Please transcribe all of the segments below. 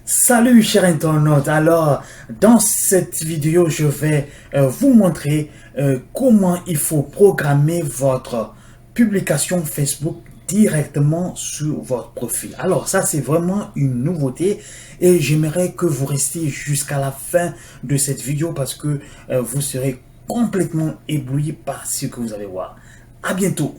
Salut chers internautes, alors dans cette vidéo je vais vous montrer comment il faut programmer votre publication Facebook directement sur votre profil. Alors ça c'est vraiment une nouveauté et j'aimerais que vous restiez jusqu'à la fin de cette vidéo parce que vous serez complètement ébloui par ce que vous allez voir. À bientôt.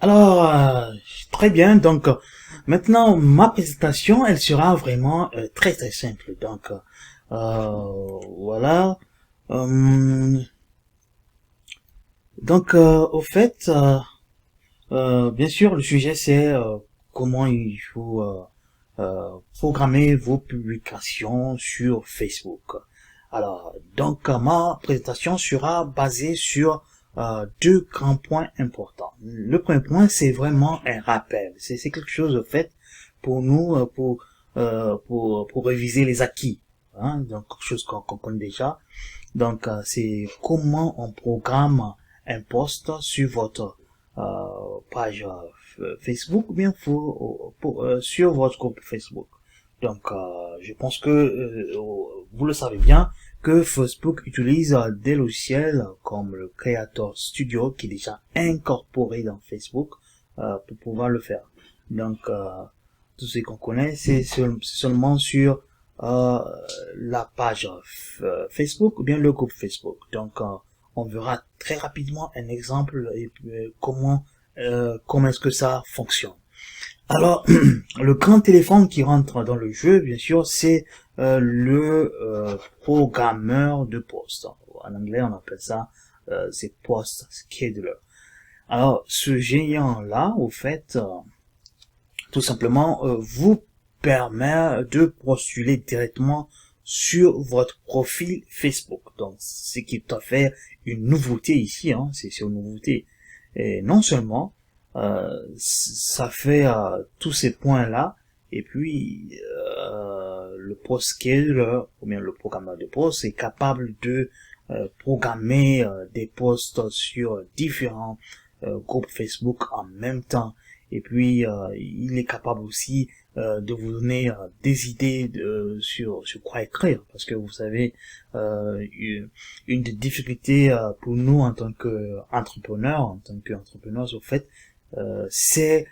Alors, très bien. Donc, maintenant, ma présentation, elle sera vraiment très simple. Donc, voilà. Euh, au fait, bien sûr, le sujet c'est comment il faut programmer vos publications sur Facebook. Alors, ma présentation sera basée sur deux grands points importants. Le premier point, c'est vraiment un rappel. C'est quelque chose de fait pour nous, pour réviser les acquis. Hein, donc, quelque chose qu'on connaît déjà. Donc, c'est comment on programme un post sur votre page Facebook ou bien sur votre groupe Facebook. Donc, je pense que vous le savez bien que Facebook utilise des logiciels comme le Creator Studio qui est déjà incorporé dans Facebook pour pouvoir le faire. Donc, tout ce qu'on connaît, c'est seulement sur euh, la page Facebook ou bien le groupe Facebook. Donc, on verra très rapidement un exemple et comment est-ce que ça fonctionne. Alors, le grand éléphant qui rentre dans le jeu, bien sûr, c'est le programmeur de poste. En anglais, on appelle ça c'est post scheduler. Alors, ce géant-là, au fait, tout simplement, vous permet de postuler directement sur votre profil Facebook. Donc, ce qui est tout à fait une nouveauté ici, hein, c'est une nouveauté. Et non seulement, ça fait tous ces points-là, et puis le post scheduler, ou bien le programmeur de poste, est capable de programmer des posts sur différents groupes Facebook en même temps. Et puis, il est capable aussi de vous donner des idées sur quoi écrire. Parce que vous savez, une des difficultés pour nous en tant qu'entrepreneurs, au fait, c'est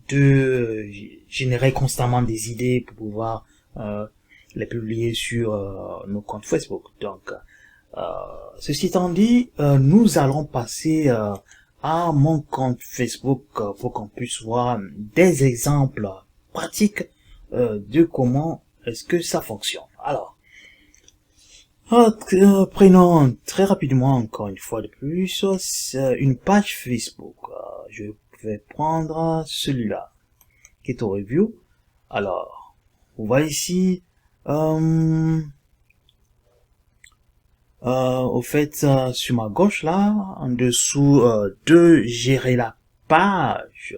de générer constamment des idées pour pouvoir les publier sur nos comptes Facebook. Donc, ceci étant dit, nous allons passer à mon compte Facebook pour qu'on puisse voir des exemples pratiques de comment est-ce que ça fonctionne. Alors, prenons très rapidement encore une fois de plus une page Facebook. Je vais prendre celui-là qui est au review. Alors, vous voyez ici, au fait, sur ma gauche là, en dessous de gérer la page,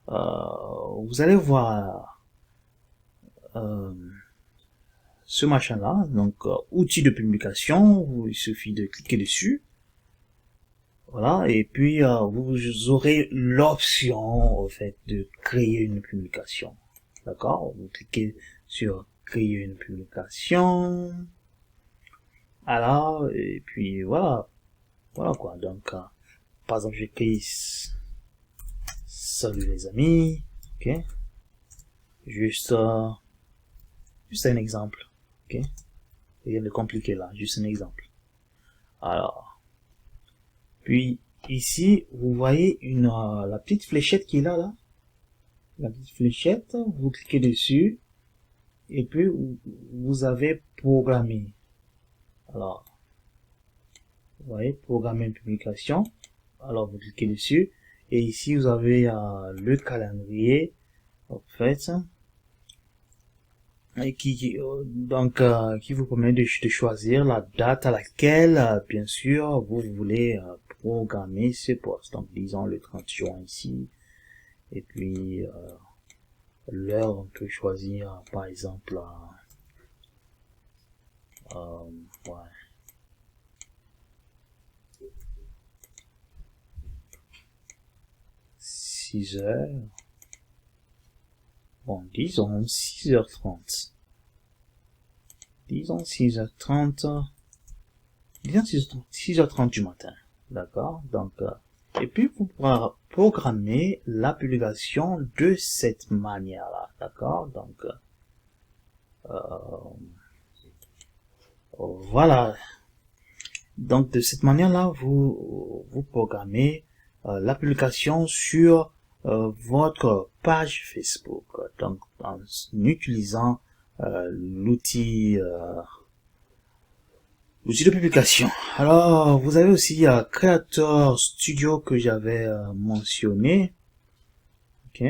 vous allez voir ce machin là, donc outils de publication, il suffit de cliquer dessus. Voilà, et puis vous aurez l'option au fait de créer une publication. D'accord? Vous cliquez sur créer une publication. Alors, et puis voilà. Voilà quoi. Donc, par exemple, j'écris salut les amis. Ok? Juste, juste un exemple. Ok? Rien de compliqué là. Juste un exemple. Alors. Puis, ici, vous voyez la petite fléchette qui est là. La petite fléchette. Vous cliquez dessus. Et puis, vous avez programmé. Alors, vous voyez, programmer une publication. Alors, vous cliquez dessus. Et ici, vous avez le calendrier, en fait, et qui vous permet de choisir la date à laquelle, bien sûr, vous voulez programmer ce post. Donc, disons le 30 juin ici. Et puis, l'heure, on peut choisir, par exemple, ouais. 6 heures. Bon, disons 6h30. Disons 6h30. Disons 6h30 du matin. D'accord? Donc, et puis, vous pourrez programmer la publication de cette manière-là. D'accord? Donc, voilà. Donc, de cette manière-là, vous programmez la publication sur votre page Facebook. Donc, en utilisant l'outil de publication. Alors, vous avez aussi Creator Studio que j'avais mentionné. Ok.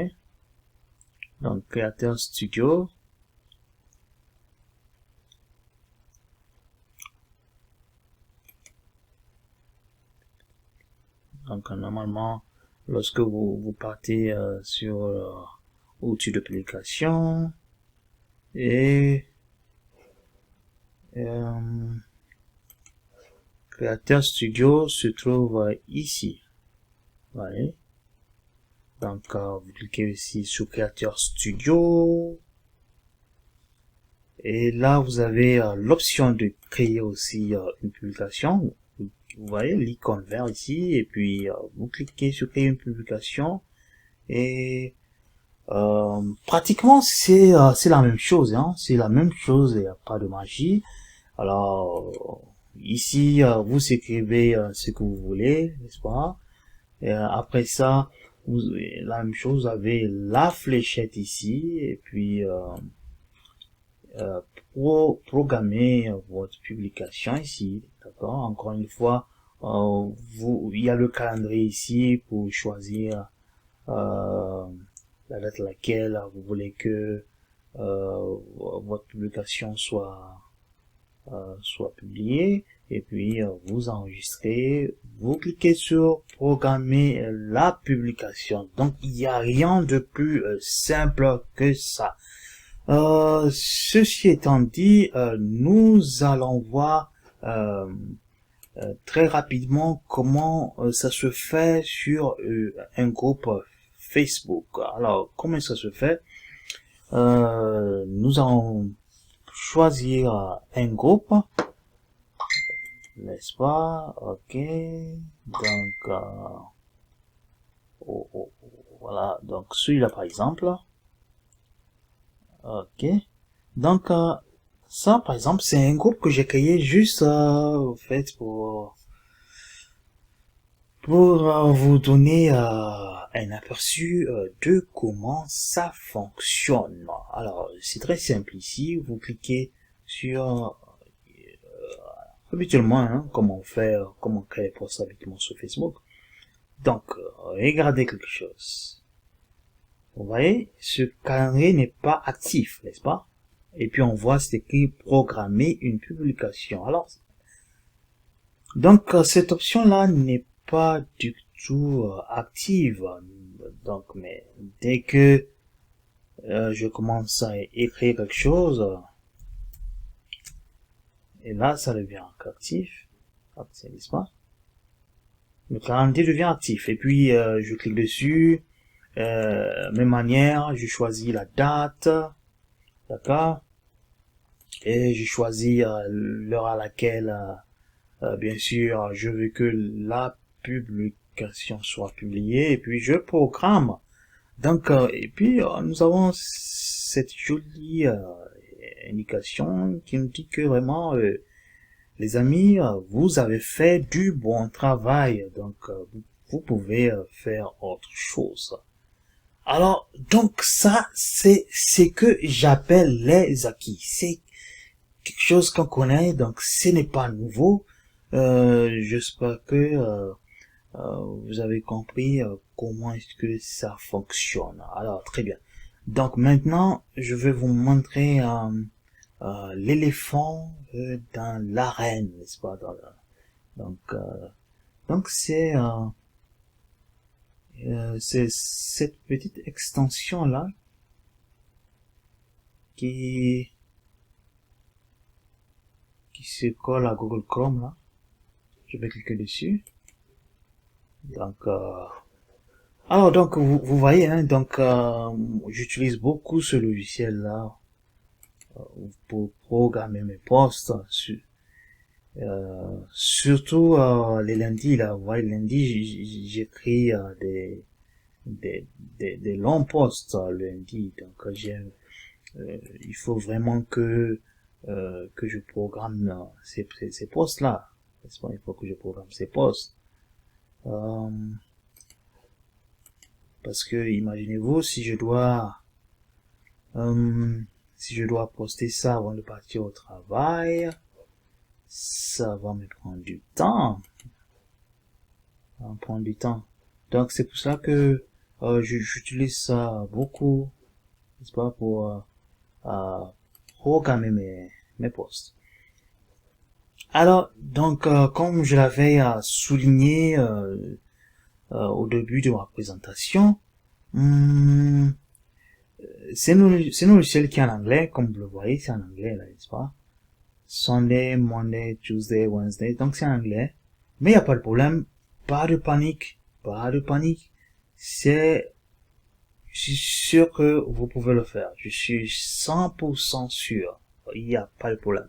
Donc, Creator Studio. Donc, normalement, lorsque vous partez sur outil de publication et Creator Studio se trouve ici. Voilà. Donc, vous cliquez ici sur Creator Studio. Et là, vous avez l'option de créer aussi une publication. Vous voyez l'icône vert ici. Et puis, vous cliquez sur créer une publication. Et pratiquement, c'est la même chose. Hein. C'est la même chose, il n'y a pas de magie. Alors, ici, vous écrivez ce que vous voulez, n'est-ce pas? Et après ça, la même chose, vous avez la fléchette ici. Et puis, programmer votre publication ici, d'accord? Encore une fois, il y a le calendrier ici pour choisir la date à laquelle vous voulez que votre publication soit publiée, et puis vous enregistrez, vous cliquez sur programmer la publication. Donc il n'y a rien de plus simple que ça. Ceci étant dit, nous allons voir très rapidement comment ça se fait sur un groupe Facebook. Alors, comment ça se fait? Nous allons choisir un groupe, n'est-ce pas? Ok. Donc, voilà. Donc, celui-là, par exemple. Ok. Donc, ça, par exemple, c'est un groupe que j'ai créé juste, au fait, pour vous donner un aperçu de comment ça fonctionne. Alors, c'est très simple ici. Vous cliquez sur habituellement, hein, comment faire, comment créer pour ça habituellement sur Facebook. Donc, regardez quelque chose. Vous voyez, ce calendrier n'est pas actif, n'est-ce pas? Et puis on voit c'est écrit programmer une publication. Alors, donc cette option-là n'est pas du tout active. Donc, mais dès que je commence à écrire quelque chose, et là ça devient actif, n'est-ce pas? Le calendrier devient actif. Et puis je clique dessus. Même manière, je choisis la date, d'accord, et je choisis l'heure à laquelle, bien sûr, je veux que la publication soit publiée, et puis je programme. Donc, et puis nous avons cette jolie indication qui nous dit que vraiment, les amis, vous avez fait du bon travail, donc vous pouvez faire autre chose. Alors, donc ça, c'est que j'appelle les acquis. C'est quelque chose qu'on connaît, donc ce n'est pas nouveau. J'espère que vous avez compris comment est-ce que ça fonctionne. Alors, très bien. Donc maintenant, je vais vous montrer l'éléphant dans l'arène, n'est-ce pas? Donc, Donc c'est cette petite extension là qui se colle à Google Chrome là. Je vais cliquer dessus. Donc alors donc vous voyez hein, donc j'utilise beaucoup ce logiciel là pour programmer mes posts surtout les lundis là. Vous voyez, lundi j'écris des longs posts le lundi. Donc il faut vraiment que je programme ces posts là. N'est-ce pas? Il faut que je programme ces posts. Parce que imaginez-vous si je dois poster ça avant de partir au travail, ça va me prendre du temps. Ça va me prendre du temps. Donc c'est pour ça que j'utilise ça beaucoup, n'est-ce pas, pour programmer mes posts. Alors donc comme je l'avais souligné au début de ma présentation, c'est un logiciel qui est en anglais, comme vous le voyez, c'est en anglais là, n'est-ce pas? Sunday, Monday, Tuesday, Wednesday, donc c'est en anglais. Mais il n'y a pas de problème, pas de panique, pas de panique. Je suis sûr que vous pouvez le faire. Je suis 100% sûr. Il n'y a pas de problème.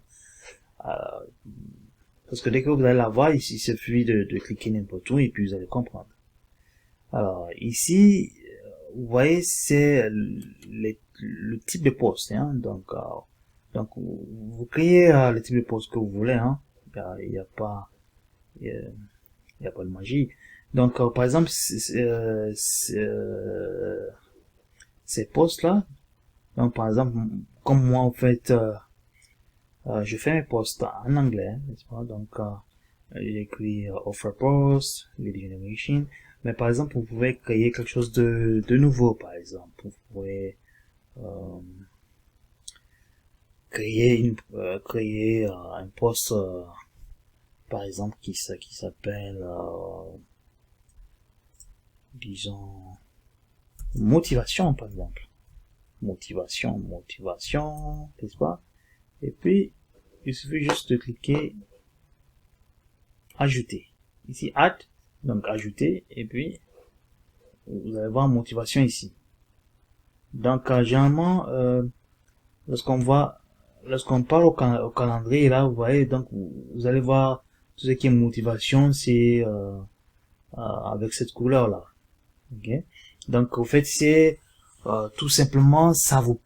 Parce que dès que vous allez la voir, ici, il suffit de cliquer n'importe où et puis vous allez comprendre. Alors, ici, vous voyez, c'est le type de poste, hein. Donc vous créez le type de poste que vous voulez, hein. Il y a pas de magie. Donc, par exemple, ces postes-là, donc par exemple, comme moi, en fait, je fais mes posts en anglais, n'est-ce pas? Donc, j'écris offer post, lead generation. Mais par exemple, vous pouvez créer quelque chose de nouveau, par exemple. Vous pouvez créer un post, par exemple, qui s'appelle, disons, motivation, par exemple. Motivation, n'est-ce pas? Et puis, il suffit juste de cliquer ajouter. Ici, add, donc ajouter, et puis, vous allez voir motivation ici. Donc, généralement, lorsqu'on parle au calendrier, là, vous voyez, donc, vous allez voir tout ce qui est motivation, c'est avec cette couleur là. Ok. Donc, au fait, c'est tout simplement, ça vous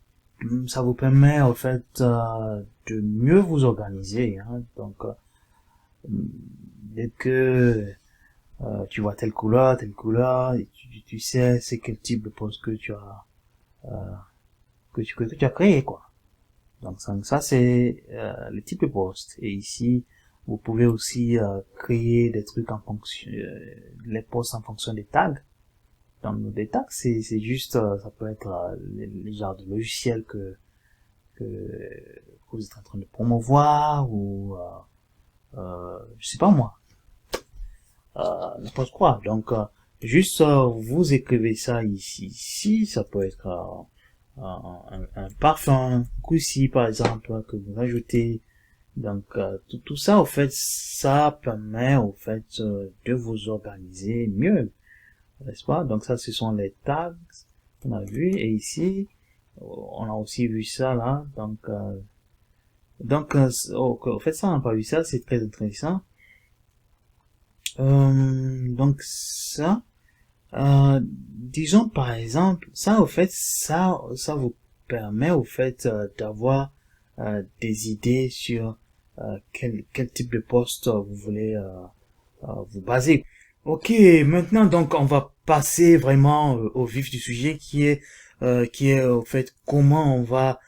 permet, en fait, de mieux vous organiser. Hein. Donc, dès que tu vois telle couleur, et tu sais c'est quel type de poste que tu as que tu as créé quoi. Donc ça c'est le type de poste. Et ici vous pouvez aussi créer des trucs en fonction les postes en fonction des tags. Donc des tags c'est juste ça peut être les genres de logiciels que vous êtes en train de promouvoir ou je sais pas moi n'importe quoi. Donc, juste vous écrivez ça ici, ça peut être un parfum, ici par exemple, que vous ajoutez. Donc, tout ça, au fait, ça permet, au fait, de vous organiser mieux, n'est-ce pas? Donc ça, ce sont les tags qu'on a vu, et ici, on a aussi vu ça là. Donc, au fait, ça, on n'a pas vu ça, c'est très intéressant. Donc ça, disons par exemple, ça au fait, ça vous permet au fait d'avoir des idées sur quel type de poste vous voulez vous baser. Ok, maintenant donc on va passer vraiment au vif du sujet qui est au fait comment on va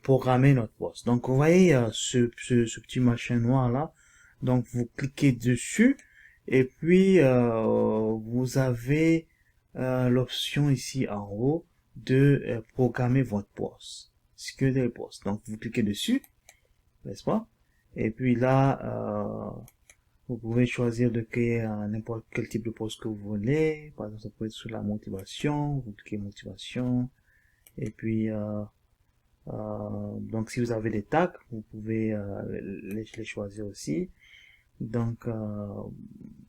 programmer notre poste. Donc vous voyez ce petit machin noir là, donc vous cliquez dessus. Et puis, vous avez l'option ici en haut de programmer votre poste. Sécurité des postes. Donc, vous cliquez dessus, n'est-ce pas? Et puis là, Vous pouvez choisir de créer n'importe quel type de post que vous voulez. Par exemple, ça peut être sur la motivation. Vous cliquez motivation. Et puis, donc si vous avez des tags, vous pouvez les choisir aussi. Donc,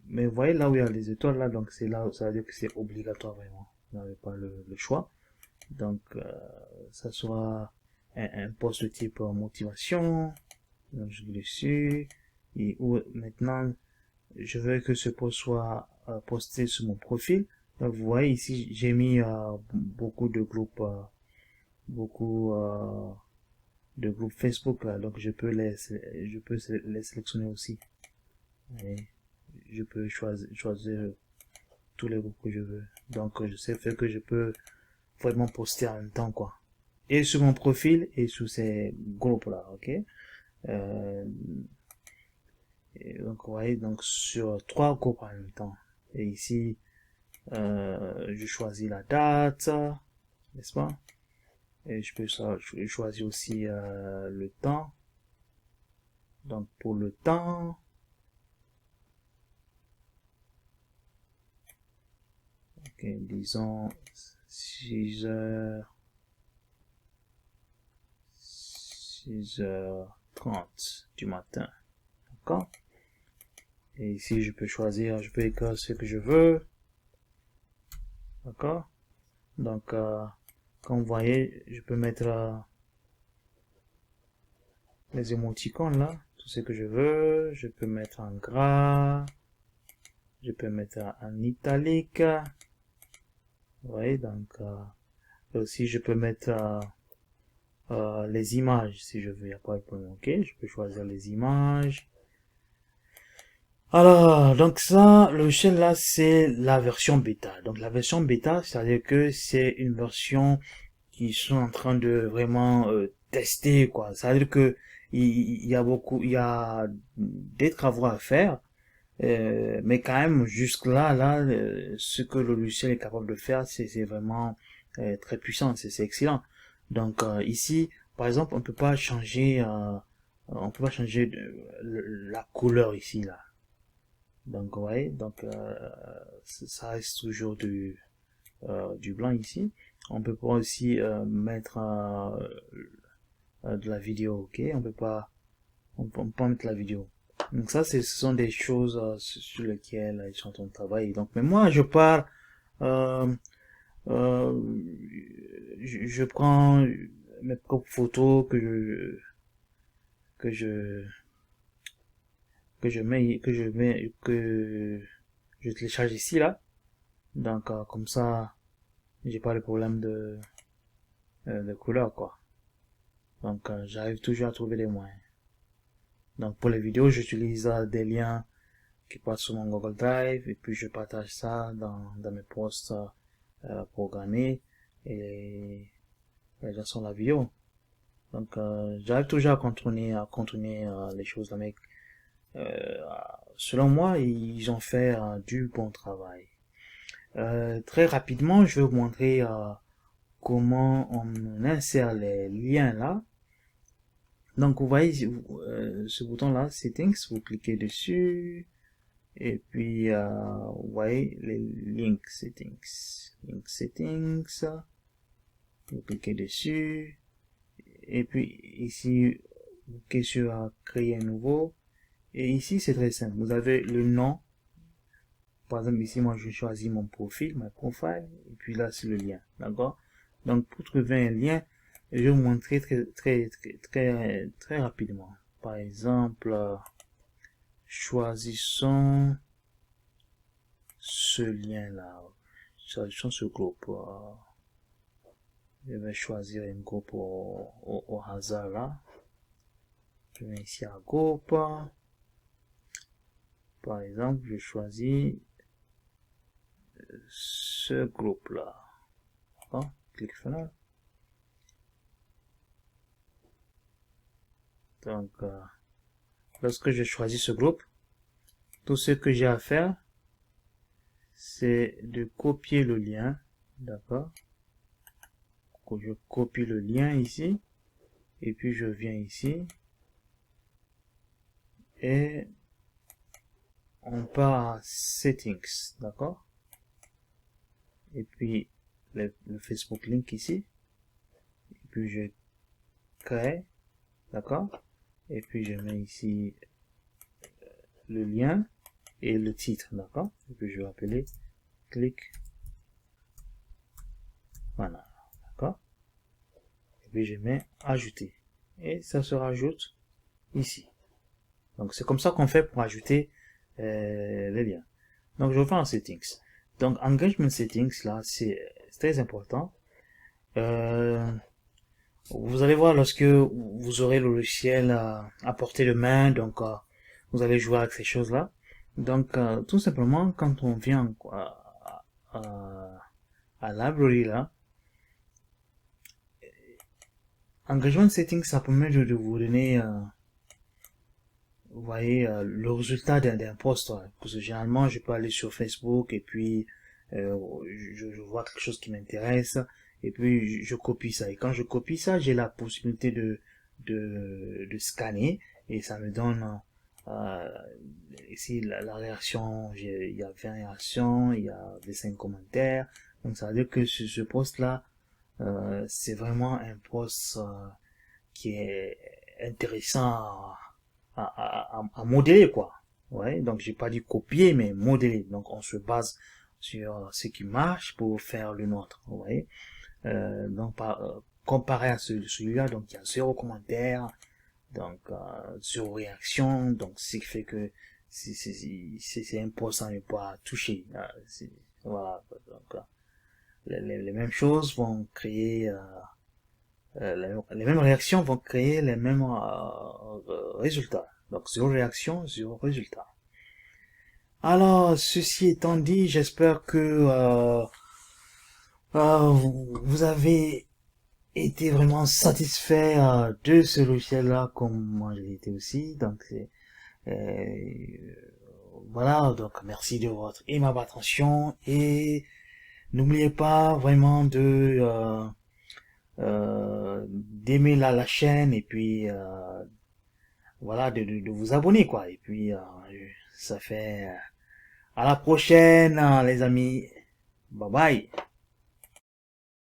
mais vous voyez là où il y a les étoiles là, donc c'est là, ça veut dire que c'est obligatoire vraiment. Vous n'avez pas le choix. Donc, ça sera un post de type motivation. Donc, je clique dessus. Et où maintenant, je veux que ce post soit posté sur mon profil. Donc, vous voyez ici, j'ai mis beaucoup de groupes, beaucoup de groupes Facebook là. Donc, je peux les sélectionner aussi. Et je peux choisir tous les groupes que je veux. Donc, je sais faire que je peux vraiment poster en même temps, quoi. Et sur mon profil et sur ces groupes là, ok? Euh, et donc, vous voyez, donc sur 3 groupes en même temps. Et ici, je choisis la date, n'est-ce pas? Et je peux choisir aussi le temps. Donc, pour le temps, ok, disons 6h30 du matin. D'accord? Et ici, je peux choisir, je peux écrire ce que je veux. D'accord? Donc, comme vous voyez, je peux mettre les émoticônes là, tout ce que je veux. Je peux mettre en gras. Je peux mettre en italique. Vous voyez, donc, aussi, je peux mettre les images si je veux. Il n'y a pas de problème. Ok, je peux choisir les images. Alors, donc ça, le logiciel là, c'est la version bêta. Donc la version bêta, c'est-à-dire que c'est une version qui sont en train de vraiment tester, quoi. C'est-à-dire que il y a il y a des travaux à faire, mais quand même jusque-là, ce que le logiciel est capable de faire, c'est vraiment très puissant, c'est excellent. Donc ici, par exemple, on peut pas changer la couleur ici là. Donc, ouais, donc ça reste toujours du blanc ici. On peut pas aussi mettre de la vidéo, ok? On peut pas mettre la vidéo. Donc ça, ce sont des choses sur lesquelles ils sont en train de travailler. Donc, mais moi, je pars, euh, euh, je prends mes propres photos que je, que je télécharge ici, là. Donc, comme ça, j'ai pas le problème de couleur, quoi. Donc, j'arrive toujours à trouver des moyens. Donc, pour les vidéos, j'utilise des liens qui passent sur mon Google Drive et puis je partage ça dans mes posts programmés et les gens sont la vidéo. Donc, j'arrive toujours à contourner les choses là, mais selon moi, ils ont fait du bon travail. Très rapidement, je vais vous montrer comment on insère les liens là. Donc, vous voyez ce bouton là, Settings, vous cliquez dessus. Et puis, vous voyez les Link Settings. Link Settings, vous cliquez dessus. Et puis, ici, vous cliquez sur Créer un nouveau. Et ici, c'est très simple. Vous avez le nom. Par exemple, ici, moi, je choisis mon profil, ma profile. Et puis là, c'est le lien. D'accord? Donc, pour trouver un lien, je vais vous montrer très rapidement. Par exemple, choisissons ce lien-là. Choisissons ce groupe. Je vais choisir un groupe au hasard là. Je vais ici à groupe. Par exemple, je choisis ce groupe-là. Clic final. Donc, lorsque je choisis ce groupe, tout ce que j'ai à faire, c'est de copier le lien. D'accord? Je copie le lien ici. Et puis, je viens ici. Et on part à Settings, d'accord? Et puis, le Facebook link ici. Et puis, je crée, d'accord? Et puis, je mets ici le lien et le titre, d'accord? Et puis, je vais appeler clic. Voilà, d'accord? Et puis, je mets ajouter. Et ça se rajoute ici. Donc, c'est comme ça qu'on fait pour ajouter les liens. Donc, je vais en settings. Donc, engagement settings, là, c'est très important. Vous allez voir lorsque vous aurez le logiciel à portée de main, donc vous allez jouer avec ces choses-là. Donc, tout simplement, quand on vient à library, là, engagement settings, ça permet de vous donner vous voyez le résultat d'un post, parce que généralement je peux aller sur Facebook et puis je vois quelque chose qui m'intéresse et puis je copie ça, et quand je copie ça j'ai la possibilité de scanner et ça me donne euh, ici la réaction. Il y a 20 réactions, il y a 25 commentaires, donc ça veut dire que ce post là c'est vraiment un post qui est intéressant à modeler, quoi. Ouais, donc j'ai pas dit copier, mais modeler. Donc on se base sur ce qui marche pour faire le nôtre. Vous voyez, comparé à celui-là, donc il y a 0 commentaire, donc 0 réaction, donc ce qui fait que c'est important de ne pas toucher. Voilà, donc les mêmes choses vont créer les mêmes réactions vont créer les mêmes résultats. Donc, zéro réaction, zéro résultat. Alors, ceci étant dit, j'espère que vous avez été vraiment satisfait de ce logiciel-là, comme moi je l'ai été aussi. Donc, voilà, donc merci de votre aimable attention et n'oubliez pas vraiment de d'aimer la chaîne et puis voilà de vous abonner, quoi, et puis ça fait à la prochaine, les amis, bye bye.